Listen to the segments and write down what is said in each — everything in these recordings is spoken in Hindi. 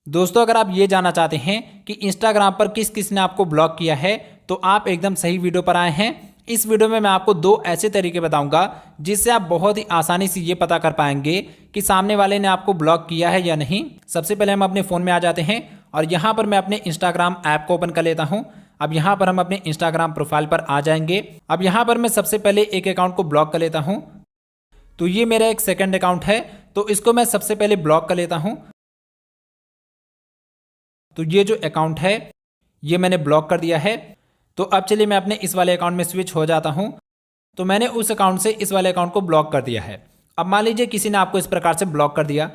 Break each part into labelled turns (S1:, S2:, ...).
S1: दोस्तों अगर आप ये जानना चाहते हैं कि इंस्टाग्राम पर किस किस ने आपको ब्लॉक किया है तो आप एकदम सही वीडियो पर आए हैं। इस वीडियो में मैं आपको दो ऐसे तरीके बताऊंगा जिससे आप बहुत ही आसानी से ये पता कर पाएंगे कि सामने वाले ने आपको ब्लॉक किया है या नहीं। सबसे पहले हम अपने फ़ोन में आ जाते हैं और यहाँ पर मैं अपने इंस्टाग्राम ऐप को ओपन कर लेता हूँ। अब यहाँ पर हम अपने इंस्टाग्राम प्रोफाइल पर आ जाएंगे। अब यहाँ पर मैं सबसे पहले एक अकाउंट को ब्लॉक कर लेता हूँ। तो ये मेरा एक सेकेंड अकाउंट है, तो इसको मैं सबसे पहले ब्लॉक कर लेता हूँ। तो ये जो अकाउंट है ये मैंने ब्लॉक कर दिया है। तो अब चलिए मैं अपने इस वाले अकाउंट में स्विच हो जाता हूँ। तो मैंने उस अकाउंट से इस वाले अकाउंट को ब्लॉक कर दिया है। अब मान लीजिए किसी ने आपको इस प्रकार से ब्लॉक कर दिया।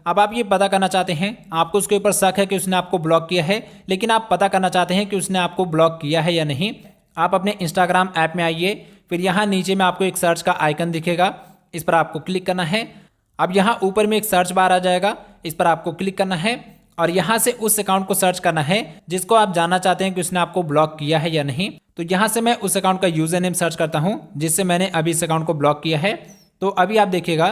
S1: अब आप ये पता करना चाहते हैं, आपको उसके ऊपर शक है कि उसने आपको ब्लॉक किया है, लेकिन आप पता करना चाहते हैं कि उसने आपको ब्लॉक किया है या नहीं। आप अपने इंस्टाग्राम ऐप में आइए, फिर यहाँ नीचे में आपको एक सर्च का आइकन दिखेगा, इस पर आपको क्लिक करना है। अब यहाँ ऊपर में एक सर्च बार आ जाएगा, इस पर आपको क्लिक करना है और यहाँ से उस अकाउंट को सर्च करना है जिसको आप जानना चाहते हैं कि उसने आपको ब्लॉक किया है या नहीं। तो यहाँ से मैं उस अकाउंट का यूजर नेम सर्च करता हूँ जिससे मैंने अभी इस अकाउंट को ब्लॉक किया है। तो अभी आप देखिएगा,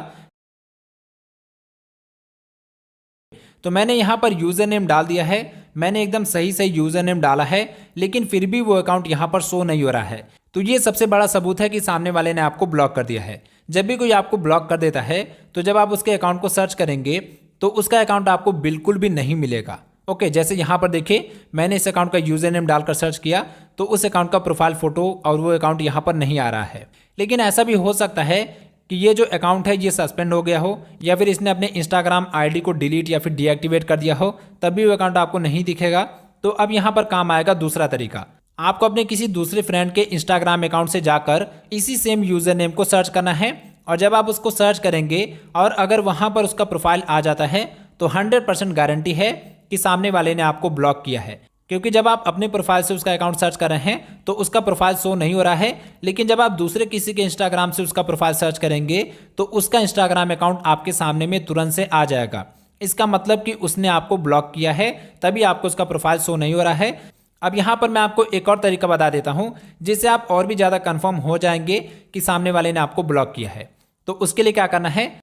S1: तो मैंने यहाँ पर यूज़र नेम डाल दिया है। मैंने एकदम सही सही यूज़र नेम डाला है, लेकिन फिर भी वो अकाउंट यहाँ पर शो नहीं हो रहा है। तो ये सबसे बड़ा सबूत है कि सामने वाले ने आपको ब्लॉक कर दिया है। जब भी कोई आपको ब्लॉक कर देता है तो जब आप उसके अकाउंट को सर्च करेंगे तो उसका अकाउंट आपको बिल्कुल भी नहीं मिलेगा। ओके, जैसे यहाँ पर देखिए मैंने इस अकाउंट का यूज़र नेम डालकर सर्च किया तो उस अकाउंट का प्रोफाइल फ़ोटो और वो अकाउंट यहाँ पर नहीं आ रहा है। लेकिन ऐसा भी हो सकता है कि ये जो अकाउंट है ये सस्पेंड हो गया हो, या फिर इसने अपने इंस्टाग्राम आईडी को डिलीट या फिर डीएक्टिवेट कर दिया हो, तब भी वो अकाउंट आपको नहीं दिखेगा। तो अब यहाँ पर काम आएगा दूसरा तरीका। आपको अपने किसी दूसरे फ्रेंड के इंस्टाग्राम अकाउंट से जाकर इसी सेम यूज़र नेम को सर्च करना है और जब आप उसको सर्च करेंगे और अगर वहाँ पर उसका प्रोफाइल आ जाता है तो 100% गारंटी है कि सामने वाले ने आपको ब्लॉक किया है। क्योंकि जब आप अपने प्रोफाइल से उसका अकाउंट सर्च कर रहे हैं तो उसका प्रोफाइल शो नहीं हो रहा है, लेकिन जब आप दूसरे किसी के इंस्टाग्राम से उसका प्रोफाइल सर्च करेंगे तो उसका इंस्टाग्राम अकाउंट आपके सामने में तुरंत से आ जाएगा। इसका मतलब कि उसने आपको ब्लॉक किया है, तभी आपको उसका प्रोफाइल शो नहीं हो रहा है। अब यहाँ पर मैं आपको एक और तरीका बता देता हूँ जिससे आप और भी ज़्यादा कन्फर्म हो जाएंगे कि सामने वाले ने आपको ब्लॉक किया है। तो उसके लिए क्या करना है,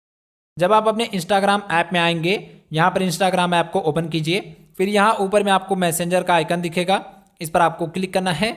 S1: जब आप अपने इंस्टाग्राम ऐप में आएंगे, यहाँ पर इंस्टाग्राम ऐप को ओपन कीजिए, फिर यहाँ ऊपर में आपको मैसेंजर का आइकन दिखेगा, इस पर आपको क्लिक करना है।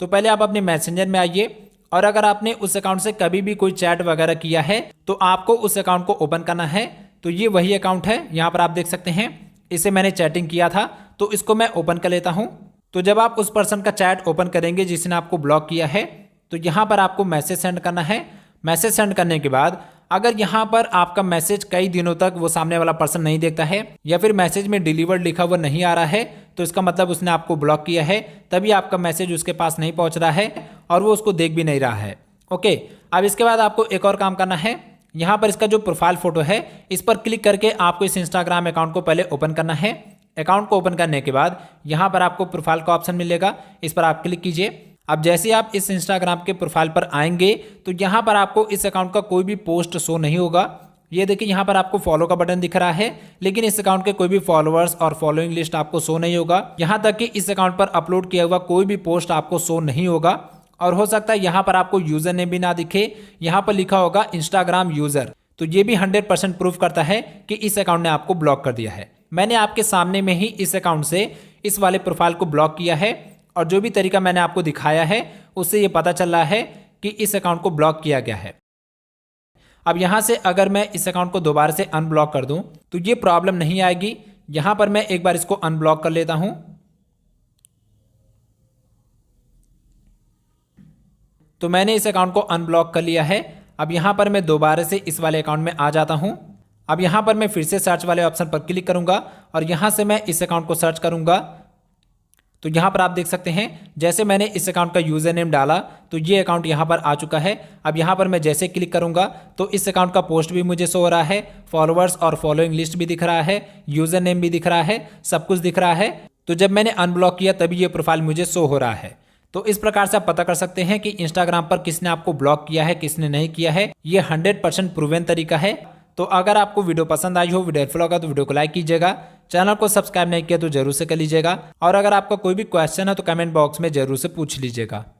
S1: तो पहले आप अपने मैसेंजर में आइए और अगर आपने उस अकाउंट से कभी भी कोई चैट वगैरह किया है तो आपको उस अकाउंट को ओपन करना है। तो ये वही अकाउंट है, यहाँ पर आप देख सकते हैं, इससे मैंने चैटिंग किया था, तो इसको मैं ओपन कर लेता हूँ। तो जब आप उस पर्सन का चैट ओपन करेंगे जिसने आपको ब्लॉक किया है तो यहाँ पर आपको मैसेज सेंड करना है। मैसेज सेंड करने के बाद अगर यहाँ पर आपका मैसेज कई दिनों तक वो सामने वाला पर्सन नहीं देखता है या फिर मैसेज में डिलीवर्ड लिखा हुआ नहीं आ रहा है तो इसका मतलब उसने आपको ब्लॉक किया है, तभी आपका मैसेज उसके पास नहीं पहुँच रहा है और वो उसको देख भी नहीं रहा है। ओके, अब इसके बाद आपको एक और काम करना है। यहाँ पर इसका जो प्रोफाइल फ़ोटो है इस पर क्लिक करके आपको इस इंस्टाग्राम अकाउंट को पहले ओपन करना है। अकाउंट को ओपन करने के बाद यहाँ पर आपको प्रोफाइल का ऑप्शन मिलेगा, इस पर आप क्लिक कीजिए। अब जैसे आप इस इंस्टाग्राम के प्रोफाइल पर आएंगे तो यहाँ पर आपको इस अकाउंट का कोई भी पोस्ट शो नहीं होगा। ये देखिए यहाँ पर आपको फॉलो का बटन दिख रहा है, लेकिन इस अकाउंट के कोई भी फॉलोअर्स और फॉलोइंग लिस्ट आपको शो नहीं होगा। यहाँ तक कि इस अकाउंट पर अपलोड किया हुआ कोई भी पोस्ट आपको शो नहीं होगा। और हो सकता है यहाँ पर आपको यूजर नेम भी ना दिखे, यहाँ पर लिखा होगा इंस्टाग्राम यूजर। तो ये भी 100% प्रूफ करता है कि इस अकाउंट ने आपको ब्लॉक कर दिया है। मैंने आपके सामने में ही इस अकाउंट से इस वाले प्रोफाइल को ब्लॉक किया है और जो भी तरीका मैंने आपको दिखाया है उससे ये पता चल रहा है कि इस अकाउंट को ब्लॉक किया गया है। अब यहाँ से अगर मैं इस अकाउंट को दोबारा से अनब्लॉक कर दूं तो ये प्रॉब्लम नहीं आएगी। यहाँ पर मैं एक बार इसको अनब्लॉक कर लेता हूँ। तो मैंने इस अकाउंट को अनब्लॉक कर लिया है। अब यहाँ पर मैं दोबारा से इस वाले अकाउंट में आ जाता हूँ। अब यहाँ पर मैं फिर से सर्च वाले ऑप्शन पर क्लिक करूँगा और यहाँ से मैं इस अकाउंट को सर्च करूँगा। तो यहाँ पर आप देख सकते हैं जैसे मैंने इस अकाउंट का यूज़र नेम डाला तो ये अकाउंट यहाँ पर आ चुका है। अब यहाँ पर मैं जैसे क्लिक करूँगा तो इस अकाउंट का पोस्ट भी मुझे शो हो रहा है, फॉलोअर्स और फॉलोइंग लिस्ट भी दिख रहा है, यूज़र नेम भी दिख रहा है, सब कुछ दिख रहा है। तो जब मैंने अनब्लॉक किया तभी ये प्रोफाइल मुझे शो हो रहा है। तो इस प्रकार से आप पता कर सकते हैं कि इंस्टाग्राम पर किसने आपको ब्लॉक किया है, किसने नहीं किया है। ये 100% प्रूवन तरीका है। तो अगर आपको वीडियो पसंद आई हो, वीडियो हेल्पफुल होगा तो वीडियो को लाइक कीजिएगा। चैनल को सब्सक्राइब नहीं किया तो जरूर से कर लीजिएगा और अगर आपका कोई भी क्वेश्चन है तो कमेंट बॉक्स में जरूर से पूछ लीजिएगा।